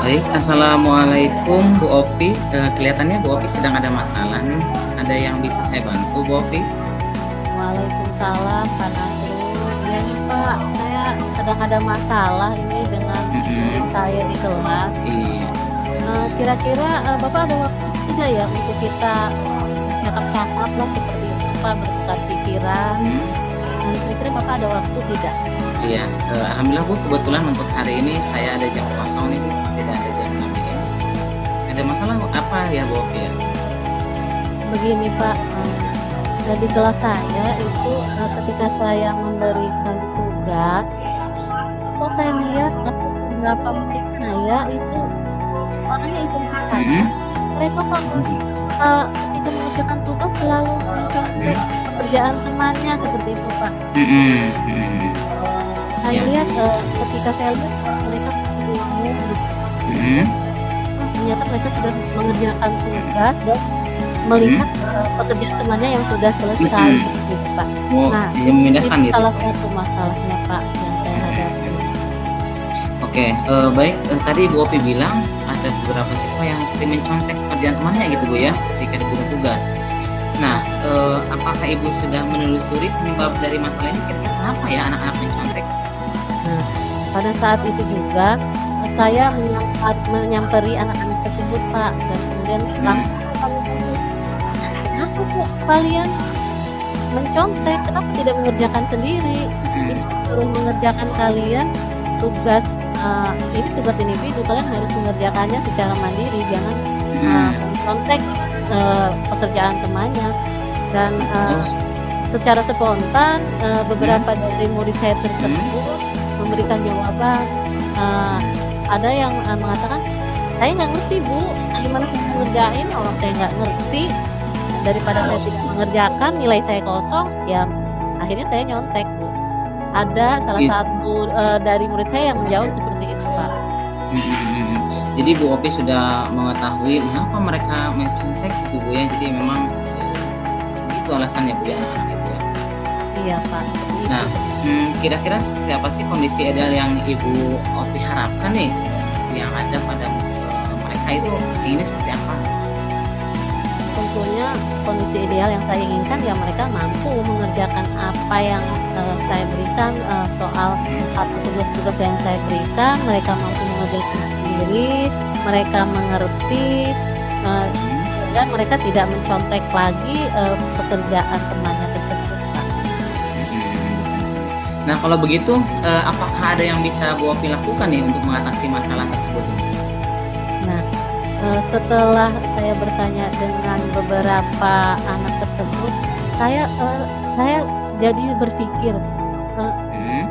Baik, assalamualaikum Bu Opi. Kelihatannya Bu Opi sedang ada masalah nih. Ada yang bisa saya bantu, Bu Opi? Waalaikumsalam, Pak Nasrul. Iya nih Pak, saya sedang ada masalah ini dengan murid Mhm. saya di kelas. Iya. Kira-kira Bapak ada waktu tidak ya untuk kita bercakap-cakap lah seperti itu Pak, bertukar pikiran. Mhm. Kira-kira Bapak ada waktu tidak? Iya. Alhamdulillah Bu, kebetulan untuk hari ini saya ada jam kosong nih Bu, tidak ada jam KBM. Ada masalah apa ya Bu Opi ya? Begini Pak, di kelas saya itu ketika saya memberikan tugas, kok saya lihat beberapa murid saya itu orangnya ikut saja. Mhm. Mereka kok ketika mengerjakan tugas selalu mencontek pekerjaan temannya seperti itu, Pak. Mhm. Mhm. Saya Iya. lihat, ketika saya lihat mereka bingung gitu, Mhm. ternyata mereka sudah mengerjakan tugas dan Mhm. melihat, pekerjaan temannya yang sudah selesai Mhm. gitu, Pak. Oh, Nah, iya memindahkan itu gitu? salah satu masalahnya, Pak, yang saya hadapi. Mhm. Oke, baik, tadi Bu Opi bilang ada beberapa siswa yang sering mencontek pekerjaan temannya gitu Bu ya, ketika diberi tugas. Nah, apakah Ibu sudah menelusuri penyebab dari masalah ini kira-kira kenapa ya anak-anak mencontek? Nah, pada saat itu juga, saya menyamperi anak-anak tersebut, Pak, dan kemudian langsung Mhm. saya tanya, "Kenapa kok kalian mencontek? Kenapa tidak mengerjakan sendiri? Ini Mhm. disuruh mengerjakan kalian tugas, ini tugas individu, kalian harus mengerjakannya secara mandiri, jangan, Mhm. mencontek, pekerjaan temannya." Dan, Oh. secara spontan, Mhm. beberapa dari murid saya Mhm. tersebut memberikan jawaban, eee, ada yang, mengatakan, "Saya nggak ngerti Bu, gimana saya mau ngerjain, orang saya nggak ngerti, daripada saya tidak mengerjakan, nilai saya kosong, ya akhirnya saya nyontek Bu." Ada salah It satu, dari murid saya yang menjawab seperti itu, Pak. Mhm. Mhm. Jadi Bu Opi sudah mengetahui mengapa mereka mencontek gitu Bu ya, jadi memang, itu alasannya Bu ya anak-anak itu ya? Iya Pak, seperti itu. Nah, kira-kira seperti apa sih kondisi ideal yang Ibu Opi harapkan nih, yang ada pada, mereka itu inginnya seperti apa? Tentunya kondisi ideal yang saya inginkan ya mereka mampu mengerjakan apa yang, saya berikan, soal Mhm. atau tugas-tugas yang saya berikan, mereka mampu mengerjakan sendiri, mereka mengerti, Mhm. sehingga mereka tidak mencontek lagi, pekerjaan temannya tersebut, Pak. Mhm. Nah kalau begitu, apakah ada yang bisa Bu Opi lakukan nih untuk mengatasi masalah tersebut ini? Nah, setelah saya bertanya dengan beberapa anak tersebut, saya jadi berpikir, eee Mhm.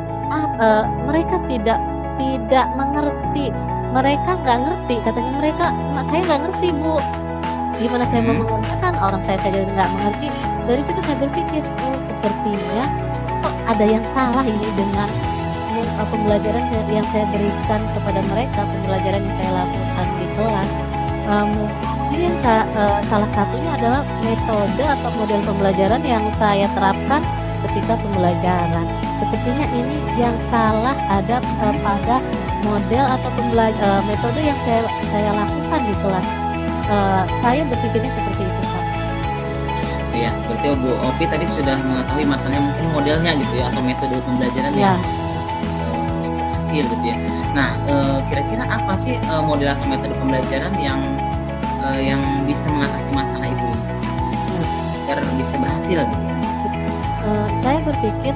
Mereka tidak mengerti, mereka nggak ngerti katanya mereka, "Saya nggak ngerti Bu, gimana saya mau Mhm. mengerjakan, orang saya saja nggak mengerti." Dari situ saya berpikir, "Oh sepertinya kok ada yang salah ini dengan pembelajaran yang saya berikan kepada mereka, pembelajaran yang saya lakukan di kelas." Mungkin salah satunya adalah metode atau model pembelajaran yang saya terapkan ketika pembelajaran. Sepertinya ini yang salah ada, pada model atau metode yang saya lakukan di kelas. Saya berpikirnya seperti itu, Kak. Iya, berarti Bu Opi tadi sudah mengetahui masalahnya mungkin modelnya gitu ya, atau metode pembelajaran yang, Iya, berhasil gitu ya. Nah, kira-kira apa sih, model atau metode pembelajaran yang bisa mengatasi masalah Ibu ini? nah, Biar bisa berhasil gitu? saya berpikir,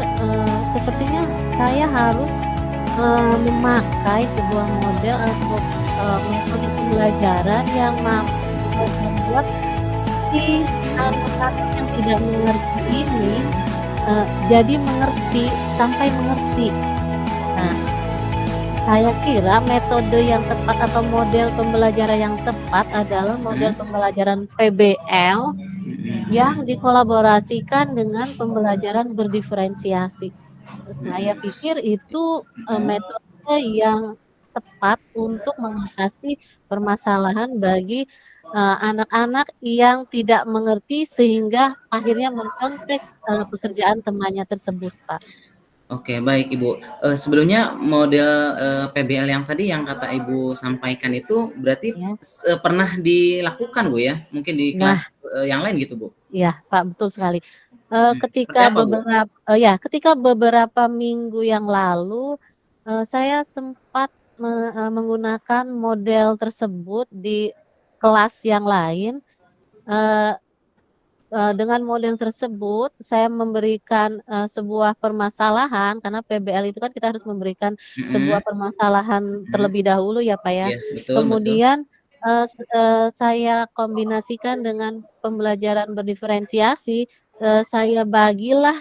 sepertinya saya harus, memakai sebuah model atau, metode pembelajaran yang mampu membuat si anak-anak yang tidak mengerti ini, jadi mengerti, sampai mengerti. Nah, saya kira metode yang tepat atau model pembelajaran yang tepat adalah model Mhm. pembelajaran PBL Mhm. yang dikolaborasikan dengan pembelajaran berdiferensiasi. Saya Mhm. pikir itu, Mhm. metode yang tepat untuk mengatasi permasalahan bagi, anak-anak yang tidak mengerti sehingga akhirnya mencontek, pekerjaan temannya tersebut, Pak. Oke, baik Ibu. Sebelumnya model, PBL yang tadi yang kata Ibu sampaikan itu berarti Ya. pernah dilakukan Bu ya? Mungkin di Nah, kelas, yang lain gitu Bu? iya Pak, betul sekali. Seperti apa Bu? Ketika beberapa minggu yang lalu, saya sempat menggunakan model tersebut di kelas yang lain, eee dengan model tersebut saya memberikan, sebuah permasalahan karena PBL itu kan kita harus memberikan Mhm, sebuah permasalahan mhm. terlebih dahulu ya, Pak, ya. Iya, betul betul. Kemudian, saya kombinasikan dengan pembelajaran berdiferensiasi, saya bagilah,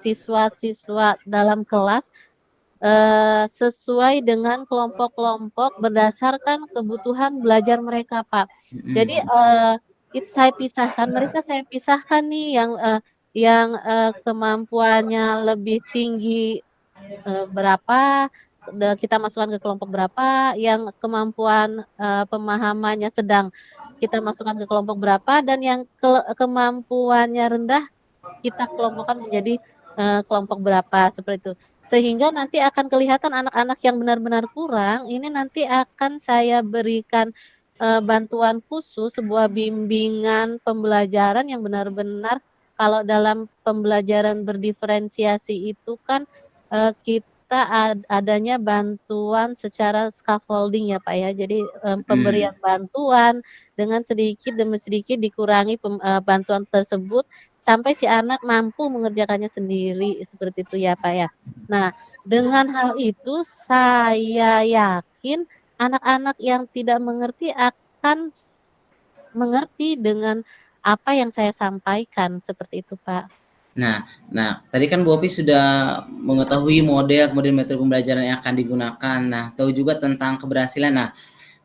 siswa-siswa dalam kelas, sesuai dengan kelompok-kelompok berdasarkan kebutuhan belajar mereka, Pak. Jadi, Mhm, mereka saya pisahkan nih yang kemampuannya lebih tinggi, berapa, kita masukkan ke kelompok berapa, yang kemampuan, pemahamannya sedang kita masukkan ke kelompok berapa, dan yang kemampuannya rendah kita kelompokkan menjadi, kelompok berapa, seperti itu. Sehingga nanti akan kelihatan anak-anak yang benar-benar kurang, ini nanti akan saya berikan, bantuan khusus, sebuah bimbingan pembelajaran yang benar-benar kalau dalam pembelajaran berdiferensiasi itu kan, kita adanya bantuan secara scaffolding ya, Pak, ya. Jadi, mhm. pemberian bantuan dengan sedikit demi sedikit dikurangi bantuan tersebut sampai si anak mampu mengerjakannya sendiri, seperti itu ya, Pak, ya. Nah, dengan hal itu saya yakin anak-anak yang tidak mengerti akan mengerti dengan apa yang saya sampaikan, seperti itu, Pak. Nah, tadi kan Bu Opi sudah mengetahui model, kemudian metode pembelajaran yang akan digunakan. Nah, tahu juga tentang keberhasilan. Nah,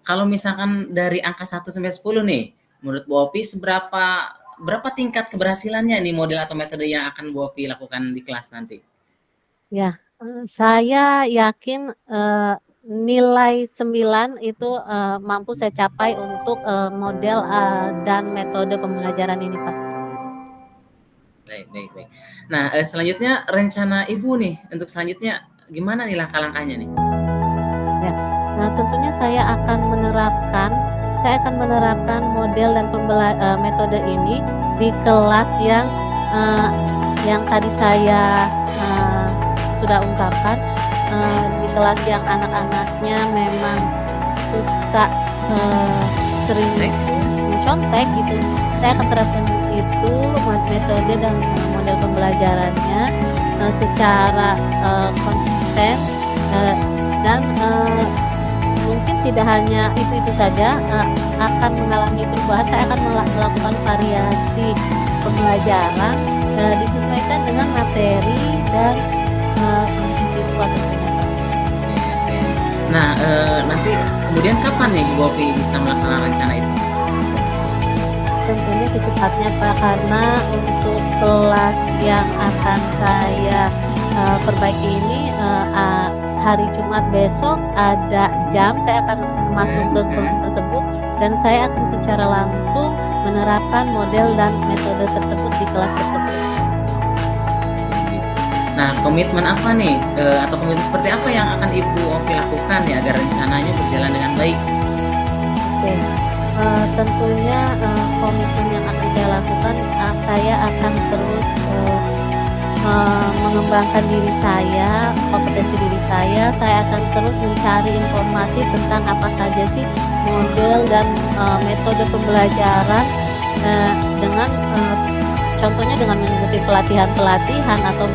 kalau misalkan dari angka 1 sampai 10 nih, menurut Bu Opi berapa tingkat keberhasilannya nih model atau metode yang akan Bu Opi lakukan di kelas nanti? Ya, saya yakin, nilai 9 itu, mampu saya capai untuk, model, dan metode pembelajaran ini, Pak. Baik baik baik. Nah, selanjutnya rencana Ibu nih, untuk selanjutnya gimana nih langkah-langkahnya nih? Ya, tentunya saya akan menerapkan model dan metode ini di kelas eee, yang tadi saya, eee, sudah ungkapkan, di kelas yang anak-anaknya memang suka, sering Baik. mencontek gitu. Saya akan terapkan itu metode dan model pembelajarannya, secara, konsisten, eee, dan, mungkin tidak hanya itu-itu saja, akan mengalami perubahan, saya akan melakukan variasi pembelajaran, disesuaikan dengan materi dan, kondisi siswa tentunya, Pak. Oke oke. Nah, nanti kemudian kapan nih Bu Opi bisa melaksanakan rencana itu? Tentunya secepatnya, Pak, karena untuk kelas yang akan saya, perbaiki ini, hari Jumat besok ada jam, saya akan masuk Mhm ke kelas mhm. tersebut dan saya akan secara langsung menerapkan model dan metode tersebut di kelas tersebut. Gitu. Nah, komitmen apa nih, atau komitmen seperti apa yang akan Ibu Opi lakukan nih agar rencananya berjalan dengan baik? Oke, tentunya, komitmen yang akan saya lakukan, saya akan terus, mengembangkan diri saya, kompetensi diri saya akan terus mencari informasi tentang apa saja sih model dan, metode pembelajaran, dengan, contohnya dengan mengikuti pelatihan-pelatihan atau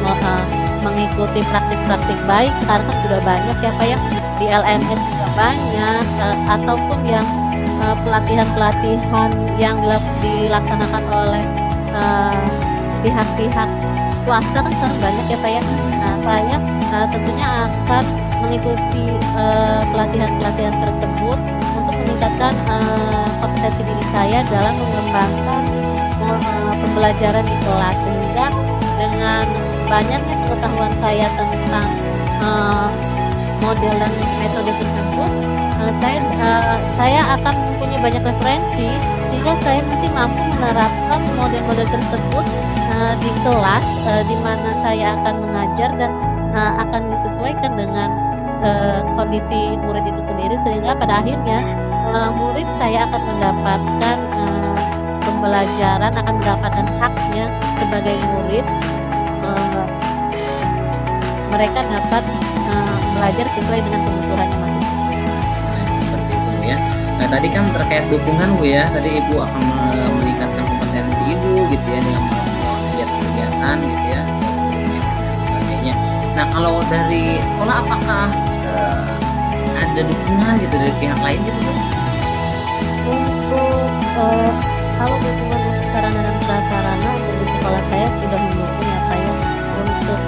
mengikuti praktik-praktik baik, sekarang kan sudah banyak ya, Pak, ya, di LMS juga banyak, ataupun yang, pelatihan-pelatihan yang dilaksanakan oleh, eee, pihak-pihak swasta kan sekarang banyak ya, Pak, ya. Nah, saya, tentunya akan mengikuti, pelatihan-pelatihan tersebut untuk meningkatkan, kompetensi diri saya dalam mengembangkan pembelajaran di kelas. Sehingga dengan banyaknya pengetahuan saya tentang, eee, model dan metode tersebut, saya akan mempunyai banyak referensi sehingga saya nanti mampu menerapkan model-model tersebut di kelas di mana saya akan mengajar dan akan disesuaikan dengan kondisi murid itu sendiri, sehingga pada akhirnya murid saya akan mendapatkan pembelajaran, akan mendapatkan haknya sebagai murid. Mereka dapat belajar sesuai dengan kebutuhannya masing-masing. Nah, seperti itu Bu ya. Nah, tadi kan terkait dukungan Bu ya. Tadi Ibu akan meningkatkan kompetensi Ibu gitu ya dengan melakukan kegiatan-kegiatan gitu ya, dan sebagainya. Nah, kalau dari sekolah apakah ada dukungan gitu dari pihak lain gitu Bu? Untuk kalau dukungan untuk sarana dan prasarana untuk di sekolah saya sudah mendukung ya Pak ya. Untuk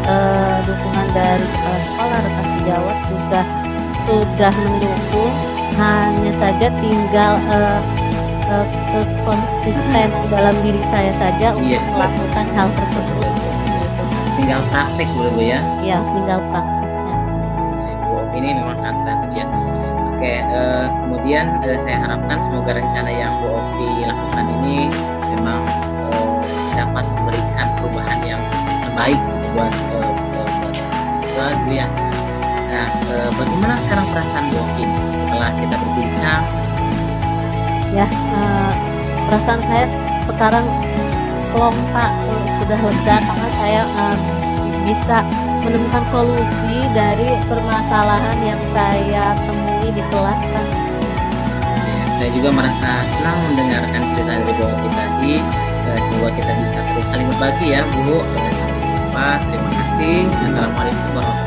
dukungan dari kepala sekolah, rekan sejawat juga sudah mendukung. Hanya saja tinggal konsisten dalam diri saya saja untuk melakukan hal tersebut. Gitu. Tinggal praktek Bu ya. Ya, tinggal prakteknya. Nah, Ibu Opi ini memang sangat kreatif ya. Oke, kemudian saya harapkan semoga rencana yang Bu Opi lakukan ini memang dapat memberikan perubahan yang terbaik buat siswa Bu ya. Nah, bagaimana sekarang perasaan Bu Opi setelah kita berbincang? Ya, perasaan saya sekarang plong Pak, sudah lega karena saya bisa menemukan solusi dari permasalahan yang saya temui di kelas Pak. Saya juga merasa senang mendengarkan cerita dari Bu Opi tadi. Semoga kita bisa terus saling berbagi ya Bu. Sampai jumpa. Terima kasih. Assalamualaikum warahmatullahi wabarakatuh.